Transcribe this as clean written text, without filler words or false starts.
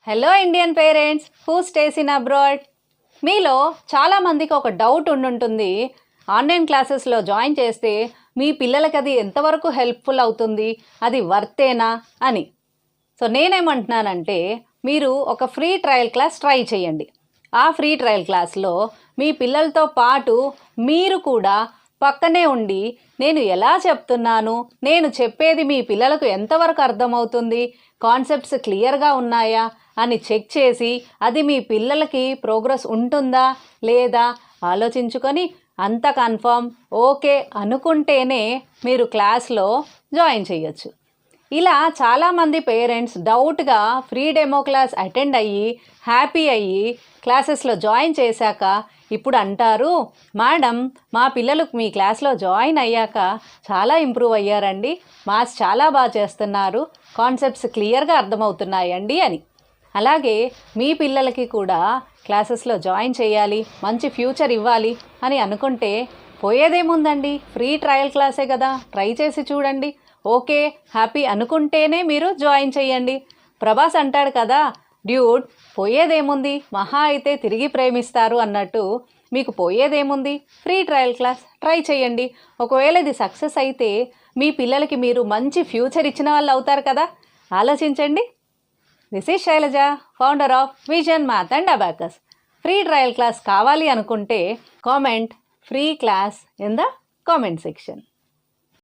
Hello Indian parents who stays in abroad. మీలో చాలామందికి ఒక డౌట్ ఉండుంటుంది, ఆన్లైన్ క్లాసెస్లో జాయిన్ చేస్తే మీ పిల్లలకి అది ఎంతవరకు హెల్ప్ఫుల్ అవుతుంది, అది వర్తేనా అని. సో నేనేమంటున్నానంటే, మీరు ఒక ఫ్రీ ట్రయల్ క్లాస్ ట్రై చేయండి. ఆ ఫ్రీ ట్రయల్ క్లాస్లో మీ పిల్లలతో పాటు మీరు కూడా పక్కనే ఉండి, నేను ఎలా చెప్తున్నాను, నేను చెప్పేది మీ పిల్లలకు ఎంతవరకు అర్థమవుతుంది, కాన్సెప్ట్స్ క్లియర్గా ఉన్నాయా అని చెక్ చేసి, అది మీ పిల్లలకి ప్రోగ్రెస్ ఉంటుందా లేదా ఆలోచించుకొని అంత కన్ఫర్మ్ ఓకే అనుకుంటేనే మీరు క్లాస్లో జాయిన్ చేయొచ్చు. ఇలా చాలామంది పేరెంట్స్ డౌట్గా ఫ్రీ డెమో క్లాస్ అటెండ్ అయ్యి హ్యాపీ అయ్యి క్లాసెస్లో జాయిన్ చేశాక ఇప్పుడు అంటారు, మేడం మా పిల్లలు మీ క్లాస్లో జాయిన్ అయ్యాక చాలా ఇంప్రూవ్ అయ్యారండి, మాస్ చాలా బాగా చేస్తున్నారు, కాన్సెప్ట్స్ క్లియర్గా అర్థమవుతున్నాయండి అని. అలాగే మీ పిల్లలకి కూడా క్లాసెస్లో జాయిన్ చేయాలి, మంచి ఫ్యూచర్ ఇవ్వాలి అని అనుకుంటే పోయేదేముందండి, ఫ్రీ ట్రయల్ క్లాసే కదా, ట్రై చేసి చూడండి. ఓకే హ్యాపీ అనుకుంటేనే మీరు జాయిన్ చేయండి. ప్రభాస్ అంటాడు కదా, డ్యూడ్ పోయేదేముంది, మహా అయితే తిరిగి ప్రేమిస్తారు అన్నట్టు మీకు పోయేదేముంది, ఫ్రీ ట్రయల్ క్లాస్ ట్రై చేయండి. ఒకవేళ ఇది సక్సెస్ అయితే మీ పిల్లలకి మీరు మంచి ఫ్యూచర్ ఇచ్చిన వాళ్ళు అవుతారు కదా, ఆలోచించండి. This is Shailaja, founder of vision math and abacus. Free trial class కావాలి అనుకుంటే comment free class in the comment section.